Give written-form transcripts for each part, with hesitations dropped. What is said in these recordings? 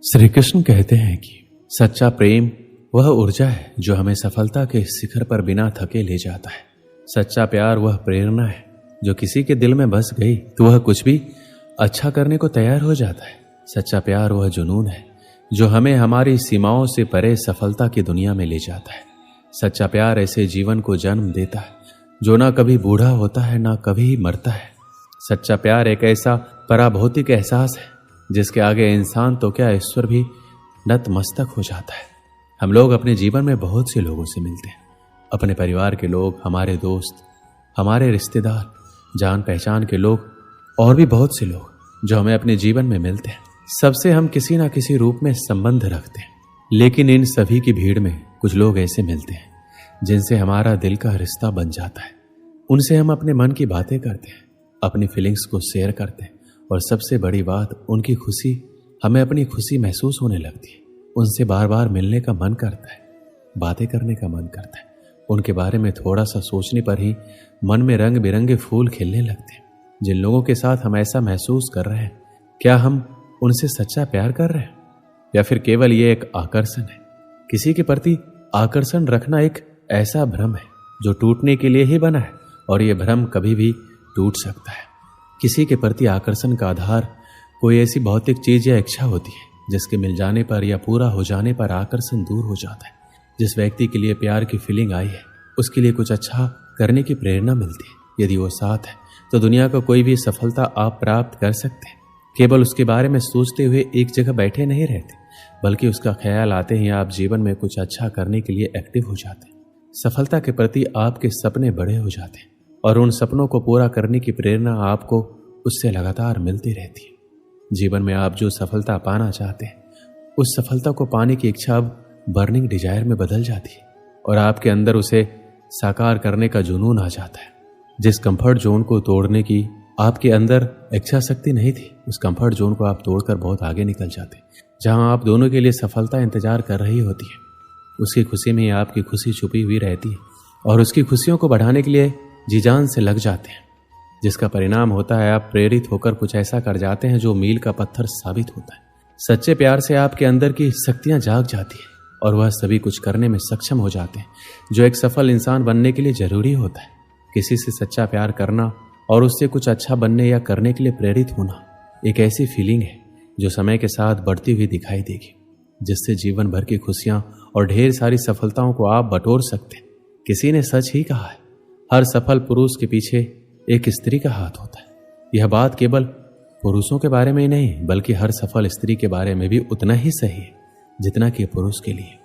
श्री कृष्ण कहते हैं कि सच्चा प्रेम वह ऊर्जा है जो हमें सफलता के शिखर पर बिना थके ले जाता है। सच्चा प्यार वह प्रेरणा है जो किसी के दिल में बस गई तो वह कुछ भी अच्छा करने को तैयार हो जाता है। सच्चा प्यार वह जुनून है जो हमें हमारी सीमाओं से परे सफलता की दुनिया में ले जाता है। सच्चा प्यार ऐसे जीवन को जन्म देता है जो ना कभी बूढ़ा होता है ना कभी मरता है। सच्चा प्यार एक ऐसा पराभौतिक एहसास है जिसके आगे इंसान तो क्या ईश्वर भी नतमस्तक हो जाता है। हम लोग अपने जीवन में बहुत से लोगों से मिलते हैं, अपने परिवार के लोग, हमारे दोस्त, हमारे रिश्तेदार, जान पहचान के लोग और भी बहुत से लोग जो हमें अपने जीवन में मिलते हैं। सबसे हम किसी ना किसी रूप में संबंध रखते हैं, लेकिन इन सभी की भीड़ में कुछ लोग ऐसे मिलते हैं जिनसे हमारा दिल का रिश्ता बन जाता है। उनसे हम अपने मन की बातें करते हैं, अपनी फीलिंग्स को शेयर करते हैं और सबसे बड़ी बात, उनकी खुशी हमें अपनी खुशी महसूस होने लगती है। उनसे बार बार मिलने का मन करता है, बातें करने का मन करता है। उनके बारे में थोड़ा सा सोचने पर ही मन में रंग बिरंगे फूल खिलने लगते हैं। जिन लोगों के साथ हम ऐसा महसूस कर रहे हैं, क्या हम उनसे सच्चा प्यार कर रहे हैं या फिर केवल ये एक आकर्षण है? किसी के प्रति आकर्षण रखना एक ऐसा भ्रम है जो टूटने के लिए ही बना है और ये भ्रम कभी भी टूट सकता है। किसी के प्रति आकर्षण का आधार कोई ऐसी भौतिक चीज या इच्छा होती है जिसके मिल जाने पर या पूरा हो जाने पर आकर्षण दूर हो जाता है। जिस व्यक्ति के लिए प्यार की फीलिंग आई है उसके लिए कुछ अच्छा करने की प्रेरणा मिलती है। यदि वो साथ है तो दुनिया का कोई भी सफलता आप प्राप्त कर सकते हैं। केवल उसके बारे में सोचते हुए एक जगह बैठे नहीं रहते, बल्कि उसका ख्याल आते ही आप जीवन में कुछ अच्छा करने के लिए एक्टिव हो जाते हैं। सफलता के प्रति आपके सपने बड़े हो जाते हैं और उन सपनों को पूरा करने की प्रेरणा आपको उससे लगातार मिलती रहती है। जीवन में आप जो सफलता पाना चाहते हैं, उस सफलता को पाने की इच्छा अब बर्निंग डिजायर में बदल जाती है और आपके अंदर उसे साकार करने का जुनून आ जाता है। जिस कंफर्ट जोन को तोड़ने की आपके अंदर इच्छा शक्ति नहीं थी, उस कंफर्ट जोन को आप तोड़कर बहुत आगे निकल जाते हैं। जहां आप दोनों के लिए सफलता इंतजार कर रही होती है, उसकी खुशी में आपकी खुशी छुपी हुई रहती है और उसकी खुशियों को बढ़ाने के लिए जी जान से लग जाते हैं, जिसका परिणाम होता है आप प्रेरित होकर कुछ ऐसा कर जाते हैं जो मील का पत्थर साबित होता है। सच्चे प्यार से आपके अंदर की शक्तियां जाग जाती है और वह सभी कुछ करने में सक्षम हो जाते हैं जो एक सफल इंसान बनने के लिए जरूरी होता है। किसी से सच्चा प्यार करना और उससे कुछ अच्छा बनने या करने के लिए प्रेरित होना एक ऐसी फीलिंग है जो समय के साथ बढ़ती हुई दिखाई देगी, जिससे जीवन भर की खुशियां और ढेर सारी सफलताओं को आप बटोर सकते हैं। किसी ने सच ही कहा है, हर सफल पुरुष के पीछे एक स्त्री का हाथ होता है। यह बात केवल पुरुषों के बारे में ही नहीं, बल्कि हर सफल स्त्री के बारे में भी उतना ही सही है जितना कि पुरुष के लिए।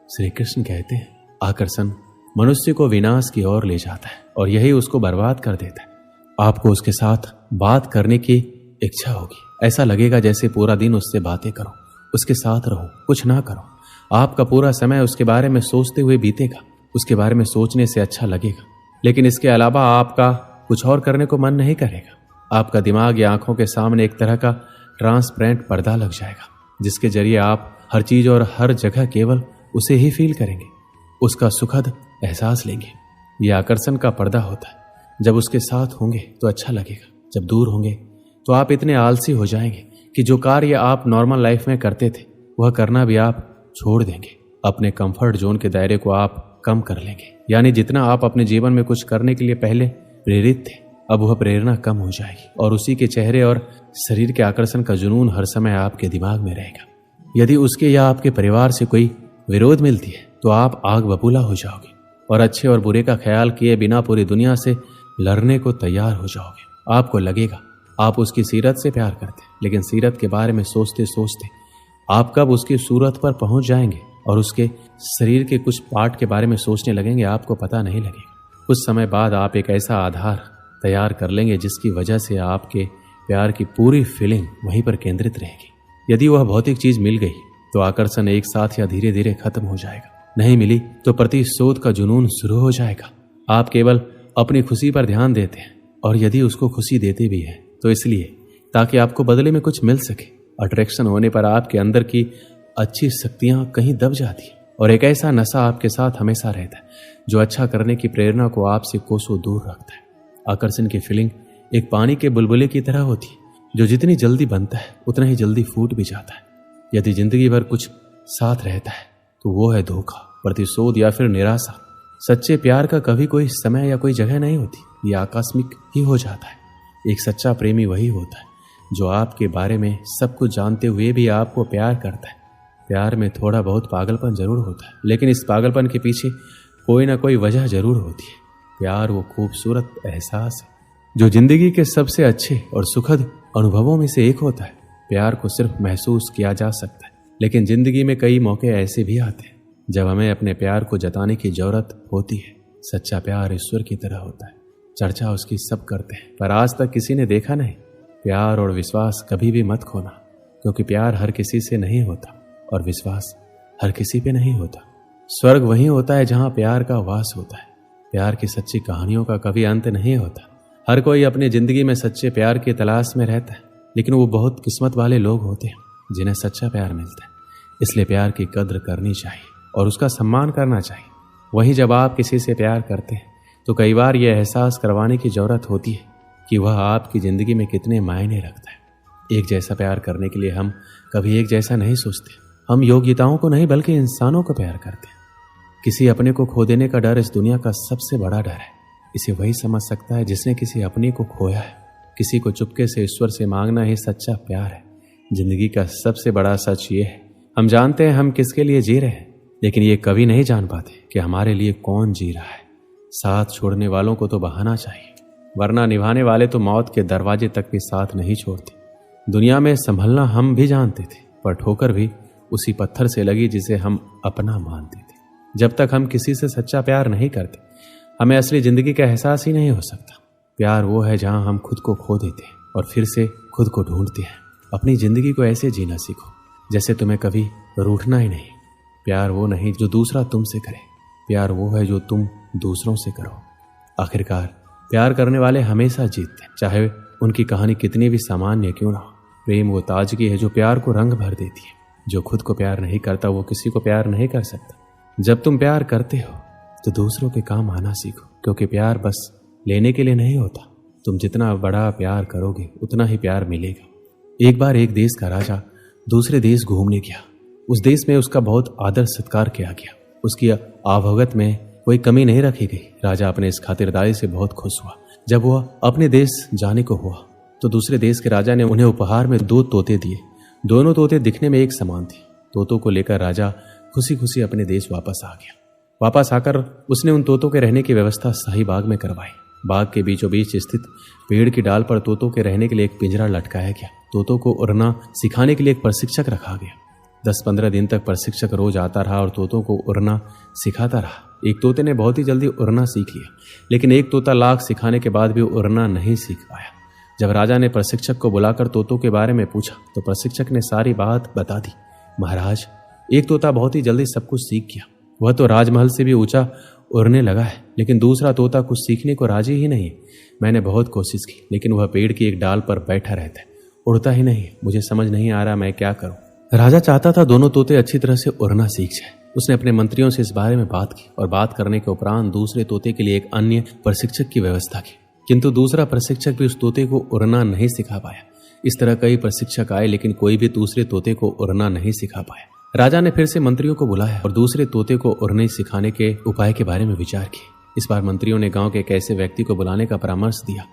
श्री कृष्ण कहते हैं, आकर्षण मनुष्य को विनाश की ओर ले जाता है और यही उसको बर्बाद कर देता है। आपको उसके साथ बात करने की इच्छा होगी, ऐसा लगेगा जैसे पूरा दिन उससे बातें करो, उसके साथ रहो, कुछ ना करो। आपका पूरा समय उसके बारे में सोचते हुए बीतेगा, उसके बारे में सोचने से अच्छा लगेगा, लेकिन इसके अलावा आपका कुछ और करने को मन नहीं करेगा। आपका दिमाग या आंखों के सामने एक तरह का ट्रांसपेरेंट पर्दा लग जाएगा, जिसके जरिए आप हर चीज और हर जगह केवल उसे ही फील करेंगे, उसका सुखद एहसास लेंगे। यह आकर्षण का पर्दा होता है। जब उसके साथ होंगे तो अच्छा लगेगा, जब दूर होंगे तो आप इतने आलसी हो जाएंगे कि जो कार्य आप नॉर्मल लाइफ में करते थे वह करना भी आप छोड़ देंगे। अपने कंफर्ट जोन के दायरे को आप कम कर लेंगे, यानी जितना आप अपने जीवन में कुछ करने के लिए पहले प्रेरित थे, अब वह प्रेरणा कम हो जाएगी और उसी के चेहरे और शरीर के आकर्षण का जुनून हर समय आपके दिमाग में रहेगा। यदि उसके या आपके परिवार से कोई विरोध मिलती है तो आप आग बबूला हो जाओगे और अच्छे और बुरे का ख्याल किए बिना पूरी दुनिया से लड़ने को तैयार हो जाओगे। आपको लगेगा आप उसकी सीरत से प्यार करते, लेकिन सीरत के बारे में सोचते सोचते आप कब उसकी सूरत पर पहुंच जाएंगे और उसके शरीर के कुछ पार्ट के बारे में सोचने लगेंगे, आपको पता नहीं लगेगा। कुछ समय बाद आप एक ऐसा आधार तैयार कर लेंगे जिसकी वजह से आपके प्यार की पूरी फीलिंग वहीं पर केंद्रित रहेगी। यदि वह भौतिक चीज मिल गई तो आकर्षण एक साथ या धीरे धीरे खत्म हो जाएगा, नहीं मिली तो प्रतिशोध का जुनून शुरू हो जाएगा। आप केवल अपनी खुशी पर ध्यान देते हैं और यदि उसको खुशी देते भी हैं तो इसलिए ताकि आपको बदले में कुछ मिल सके। अट्रैक्शन होने पर आपके अंदर की अच्छी शक्तियां कहीं दब जाती हैं और एक ऐसा नशा आपके साथ हमेशा रहता है जो अच्छा करने की प्रेरणा को आपसे कोसों दूर रखता है। आकर्षण की फीलिंग एक पानी के बुलबुले की तरह होती है जो जितनी जल्दी बनता है उतना ही जल्दी फूट भी जाता है। यदि जिंदगी भर कुछ साथ रहता है तो वो है धोखा, प्रतिशोध या फिर निराशा। सच्चे प्यार का कभी कोई समय या कोई जगह नहीं होती, ये आकस्मिक ही हो जाता है। एक सच्चा प्रेमी वही होता है जो आपके बारे में सब कुछ जानते हुए भी आपको प्यार करता है। प्यार में थोड़ा बहुत पागलपन जरूर होता है, लेकिन इस पागलपन के पीछे कोई ना कोई वजह जरूर होती है। प्यार वो खूबसूरत एहसास है जो जिंदगी के सबसे अच्छे और सुखद अनुभवों में से एक होता है। प्यार को सिर्फ महसूस किया जा सकता है, लेकिन जिंदगी में कई मौके ऐसे भी आते हैं जब हमें अपने प्यार को जताने की जरूरत होती है। सच्चा प्यार ईश्वर की तरह होता है, चर्चा उसकी सब करते हैं पर आज तक किसी ने देखा नहीं। प्यार और विश्वास कभी भी मत खोना, क्योंकि प्यार हर किसी से नहीं होता और विश्वास हर किसी पे नहीं होता। स्वर्ग वहीं होता है जहां प्यार का वास होता है। प्यार की सच्ची कहानियों का कभी अंत नहीं होता। हर कोई अपनी जिंदगी में सच्चे प्यार की तलाश में रहता है, लेकिन वो बहुत किस्मत वाले लोग होते हैं जिन्हें सच्चा प्यार मिलता है। इसलिए प्यार की कद्र करनी चाहिए और उसका सम्मान करना चाहिए। वहीं जब आप किसी से प्यार करते हैं तो कई बार यह एहसास करवाने की जरूरत होती है कि वह आपकी जिंदगी में कितने मायने रखता है। एक जैसा प्यार करने के लिए हम कभी एक जैसा नहीं सोचते। हम योग्यताओं को नहीं बल्कि इंसानों को प्यार करते हैं। किसी अपने को खो देने का डर इस दुनिया का सबसे बड़ा डर है। इसे वही समझ सकता है जिसने किसी अपने को खोया है। किसी को चुपके से ईश्वर से मांगना ही सच्चा प्यार है। जिंदगी का सबसे बड़ा सच ये है, हम जानते हैं हम किसके लिए जी रहे हैं, लेकिन ये कभी नहीं जान पाते कि हमारे लिए कौन जी रहा है। साथ छोड़ने वालों को तो बहाना चाहिए, वरना निभाने वाले तो मौत के दरवाजे तक भी साथ नहीं छोड़ते। दुनिया में संभलना हम भी जानते थे, पर ठोकर भी उसी पत्थर से लगी जिसे हम अपना मानते थे। जब तक हम किसी से सच्चा प्यार नहीं करते, हमें असली जिंदगी का एहसास ही नहीं हो सकता। प्यार वो है जहां हम खुद को खो देते हैं और फिर से खुद को ढूंढते हैं। अपनी जिंदगी को ऐसे जीना सीखो जैसे तुम्हें कभी रूठना ही नहीं। प्यार वो नहीं जो दूसरा तुमसे करे, प्यार वो है जो तुम दूसरों से करो। आखिरकार प्यार करने वाले हमेशा जीतते हैं, चाहे उनकी कहानी कितनी भी सामान्य क्यों ना हो। प्रेम वो ताजगी है जो प्यार को रंग भर देती है। जो खुद को प्यार नहीं करता वो किसी को प्यार नहीं कर सकता। जब तुम प्यार करते हो तो दूसरों के काम आना सीखो, क्योंकि प्यार बस लेने के लिए नहीं होता। तुम जितना बड़ा प्यार करोगे उतना ही प्यार मिलेगा। एक बार एक देश का राजा दूसरे देश घूमने गया। उस देश में उसका बहुत आदर सत्कार किया गया। उसकी आवभगत में कोई कमी नहीं रखी गई। राजा अपने इस खातिरदारी से बहुत खुश हुआ। जब वह अपने देश जाने को हुआ तो दूसरे देश के राजा ने उन्हें उपहार में 2 तोते दिए। दोनों तोते दिखने में एक समान थे। तोतों को लेकर राजा खुशी खुशी अपने देश वापस आ गया। वापस आकर उसने उन तोतों के रहने की व्यवस्था शाही बाग में करवाई। बाग के बीचों बीच स्थित पेड़ की डाल पर तोतों के रहने के लिए एक पिंजरा लटकाया गया। तोतों को उड़ना सिखाने के लिए एक प्रशिक्षक रखा गया। 10-15 दिन तक प्रशिक्षक रोज आता रहा और तोतों को उड़ना सिखाता रहा। एक तोते ने बहुत ही जल्दी उड़ना सीख लिया, लेकिन एक तोता लाख सिखाने के बाद भी उड़ना नहीं सीख पाया। जब राजा ने प्रशिक्षक को बुलाकर तोतों के बारे में पूछा तो प्रशिक्षक ने सारी बात बता दी। महाराज, एक तोता बहुत ही जल्दी सब कुछ सीख गया। वह तो राजमहल से भी ऊंचा उड़ने लगा है, लेकिन दूसरा तोता कुछ सीखने को राजी ही नहीं है। मैंने बहुत कोशिश की, लेकिन वह पेड़ की एक डाल पर बैठा रहता है, उड़ता ही नहीं। मुझे समझ नहीं आ रहा मैं क्या करूं। राजा चाहता था दोनों तोते अच्छी तरह से उड़ना सीख जाए। उसने अपने मंत्रियों से इस बारे में बात की और बात करने के उपरांत दूसरे तोते के लिए एक अन्य प्रशिक्षक की व्यवस्था की, किंतु दूसरा प्रशिक्षक भी उस तोते को उड़ना नहीं सिखा पाया। इस तरह कई प्रशिक्षक आए, लेकिन कोई भी दूसरे तोते को उड़ना नहीं सिखा पाया। राजा ने फिर से मंत्रियों को बुलाया और दूसरे तोते को उड़ने सिखाने के उपाय के बारे में विचार किए। इस बार मंत्रियों ने गांव के एक ऐसे व्यक्ति को बुलाने का परामर्श दिया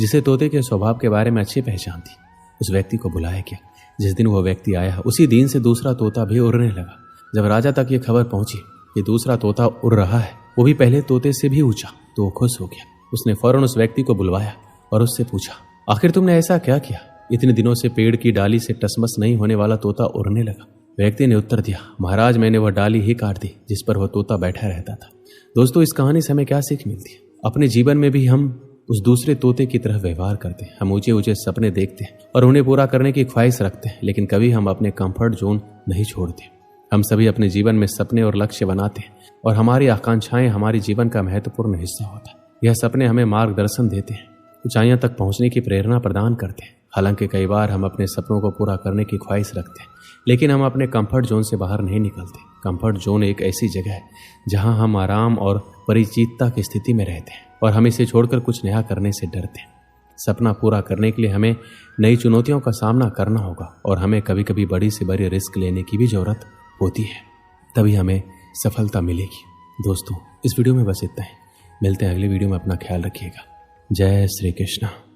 जिसे तोते के स्वभाव के बारे में अच्छी पहचान थी। उस व्यक्ति को बुलाया गया। जिस दिन वह व्यक्ति आया उसी दिन से दूसरा तोता भी उड़ने लगा। जब राजा तक ये खबर पहुंची कि दूसरा तोता उड़ रहा है, वो भी पहले तोते से भी ऊंचा, तो वो खुश हो गया। उसने फौरन उस व्यक्ति को बुलवाया और उससे पूछा, आखिर तुमने ऐसा क्या किया? इतने दिनों से पेड़ की डाली से टसमस नहीं होने वाला तोता उड़ने लगा। व्यक्ति ने उत्तर दिया, महाराज, मैंने वह डाली ही काट दी जिस पर वह तोता बैठा रहता था। दोस्तों, इस कहानी से हमें क्या सीख मिलती है? अपने जीवन में भी हम उस दूसरे तोते की तरह व्यवहार करते हैं। हम ऊंचे ऊंचे सपने देखते हैं और उन्हें पूरा करने की ख्वाहिश रखते हैं, लेकिन कभी हम अपने कंफर्ट जोन नहीं छोड़ते। हम सभी अपने जीवन में सपने और लक्ष्य बनाते हैं और हमारी आकांक्षाएं हमारे जीवन का महत्वपूर्ण हिस्सा होता है। यह सपने हमें मार्गदर्शन देते हैं, ऊंचाइयों तक पहुंचने की प्रेरणा प्रदान करते हैं। हालांकि कई बार हम अपने सपनों को पूरा करने की ख्वाहिश रखते हैं, लेकिन हम अपने कंफर्ट जोन से बाहर नहीं निकलते। कंफर्ट जोन एक ऐसी जगह है जहां हम आराम और परिचितता की स्थिति में रहते हैं और हम इसे छोड़कर कुछ नया करने से डरते हैं। सपना पूरा करने के लिए हमें नई चुनौतियों का सामना करना होगा और हमें कभी कभी बड़ी से बड़ी रिस्क लेने की भी जरूरत होती है, तभी हमें सफलता मिलेगी। दोस्तों, इस वीडियो में बस इतना ही। मिलते हैं अगली वीडियो में। अपना ख्याल रखिएगा। जय श्री कृष्ण।